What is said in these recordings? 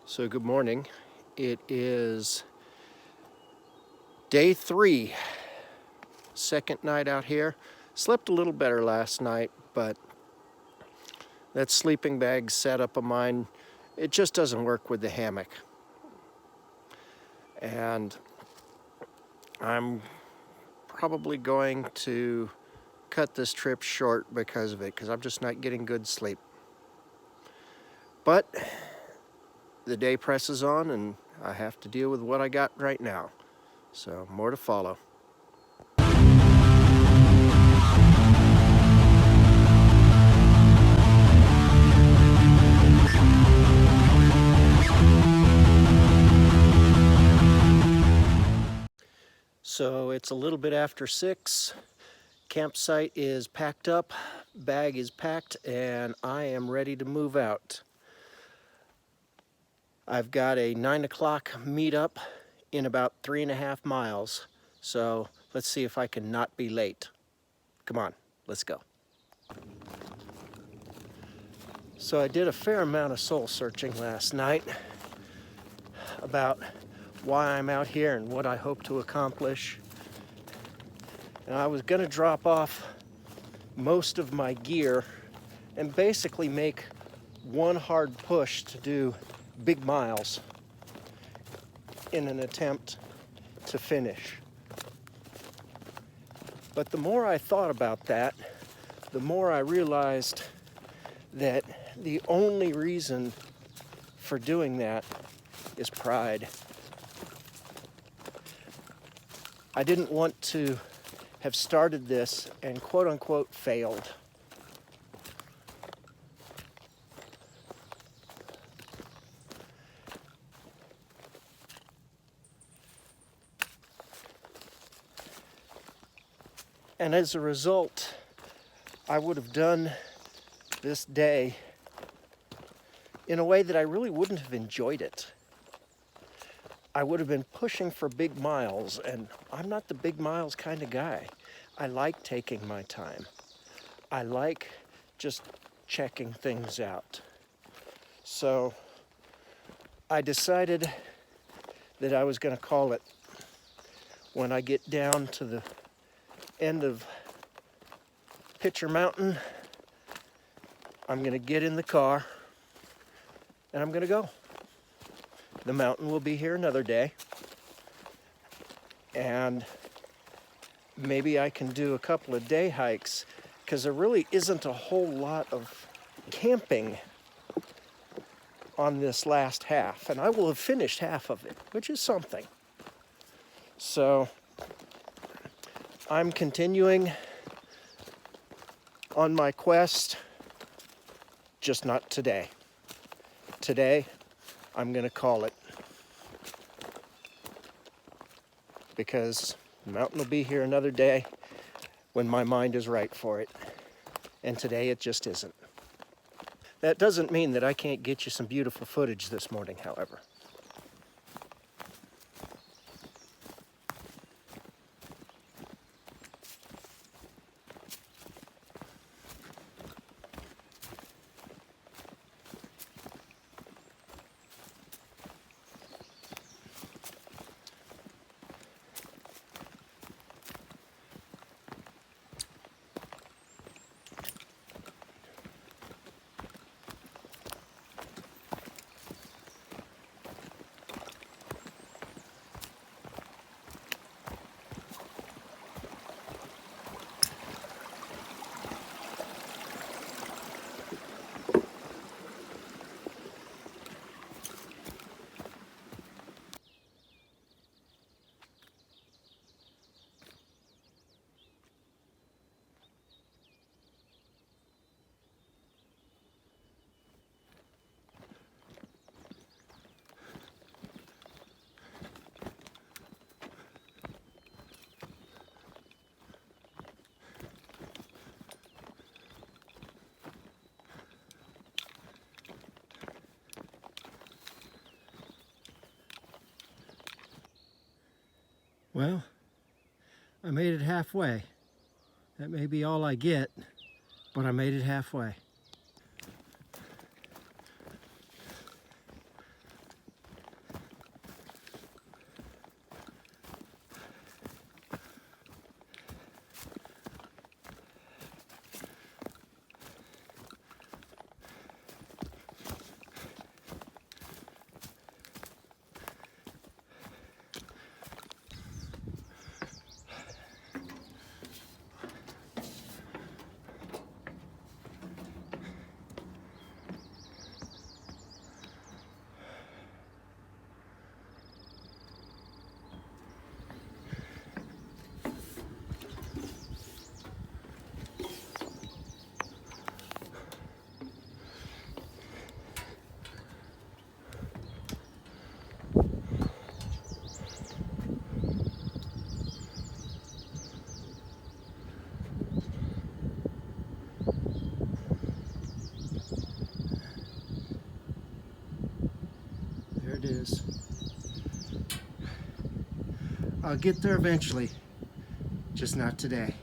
So good morning. It is day 3, second night out here. Slept a little better last night, but that sleeping bag setup of mine, it just doesn't work with the hammock. And I'm probably going to cut this trip short because of it, because I'm just not getting good sleep. But the day presses on and I have to deal with what I got right now. So more to follow. So it's a little bit after 6. Campsite is packed up, bag is packed, and I am ready to move out. I've got a 9 o'clock meetup in about 3.5 miles. So let's see if I can not be late. Come on, let's go. So I did a fair amount of soul searching last night about why I'm out here and what I hope to accomplish. And I was gonna drop off most of my gear and basically make one hard push to do big miles in an attempt to finish. But the more I thought about that, the more I realized that the only reason for doing that is pride. I didn't want to have started this and quote unquote failed. And as a result, I would have done this day in a way that I really wouldn't have enjoyed it. I would have been pushing for big miles, and I'm not the big miles kind of guy. I like taking my time. I like just checking things out. So I decided that I was going to call it when I get down to the end of Pitcher Mountain. I'm going to get in the car and I'm going to go. The mountain will be here another day, and maybe I can do a couple of day hikes, because there really isn't a whole lot of camping on this last half, and I will have finished half of it, which is something. So I'm continuing on my quest, just not today. Today, I'm going to call it, because the mountain will be here another day when my mind is right for it. And today it just isn't. That doesn't mean that I can't get you some beautiful footage this morning, however. Well, I made it halfway. That may be all I get, but I made it halfway. it is. I'll get there eventually, just not today.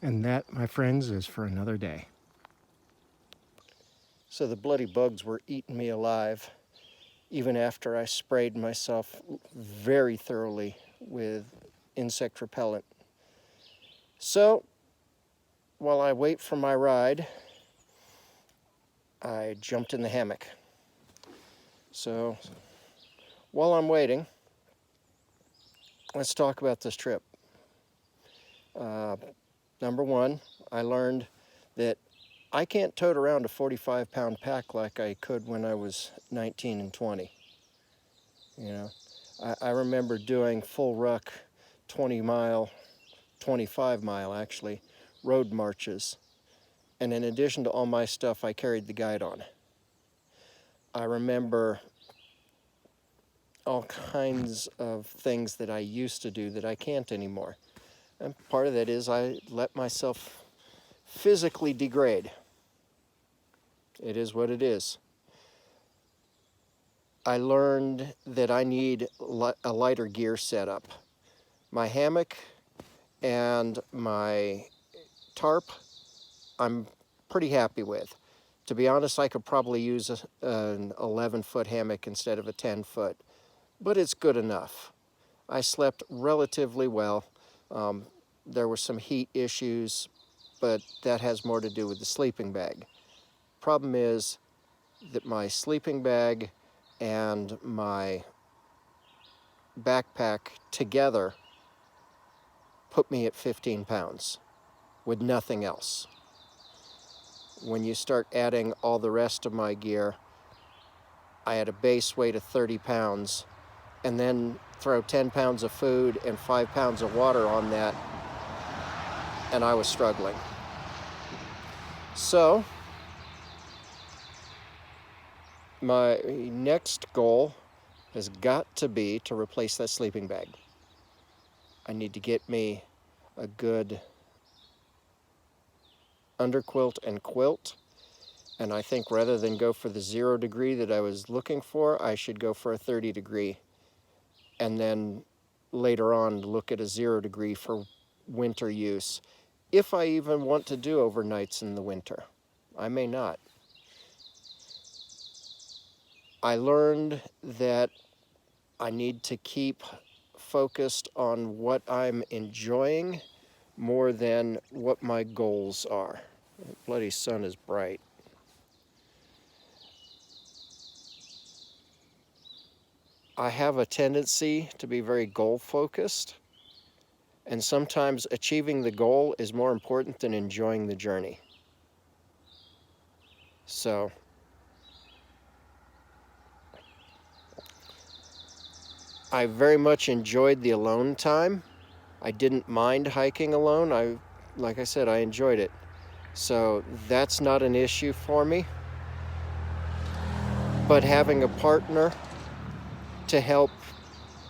And that, my friends, is for another day. So the bloody bugs were eating me alive, even after I sprayed myself very thoroughly with insect repellent. So, while I wait for my ride, I jumped in the hammock. So, while I'm waiting, let's talk about this trip. Number one, I learned that I can't tote around a 45-pound pack like I could when I was 19 and 20. You know, I remember doing full ruck 20-mile, 25-mile actually, road marches. And in addition to all my stuff, I carried the guide on. I remember all kinds of things that I used to do that I can't anymore. And part of that is I let myself physically degrade. It is what it is. I learned that I need a lighter gear setup. My hammock and my tarp, I'm pretty happy with. To be honest, I could probably use an 11-foot hammock instead of a 10-foot, but it's good enough. I slept relatively well. There were some heat issues, but that has more to do with the sleeping bag. Problem is that my sleeping bag and my backpack together put me at 15 pounds with nothing else. When you start adding all the rest of my gear, I had a base weight of 30 pounds, and then throw 10 pounds of food and 5 pounds of water on that, and I was struggling. So, my next goal has got to be to replace that sleeping bag. I need to get me a good underquilt and quilt, and I think rather than go for the 0 degree that I was looking for, I should go for a 30 degree, and then later on look at a 0 degree for winter use, if I even want to do overnights in the winter. I may not. I learned that I need to keep focused on what I'm enjoying more than what my goals are. The bloody sun is bright. I have a tendency to be very goal-focused, and sometimes achieving the goal is more important than enjoying the journey. So, I very much enjoyed the alone time. I didn't mind hiking alone. Like I said, I enjoyed it. So that's not an issue for me. But having a partner to help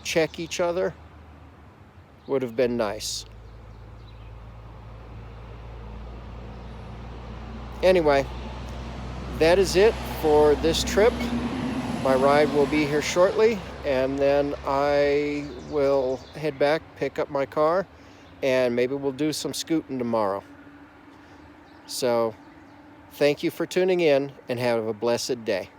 check each other would have been nice. Anyway, that is it for this trip. My ride will be here shortly, and then I will head back, pick up my car, and maybe we'll do some scooting tomorrow. So, thank you for tuning in, and have a blessed day.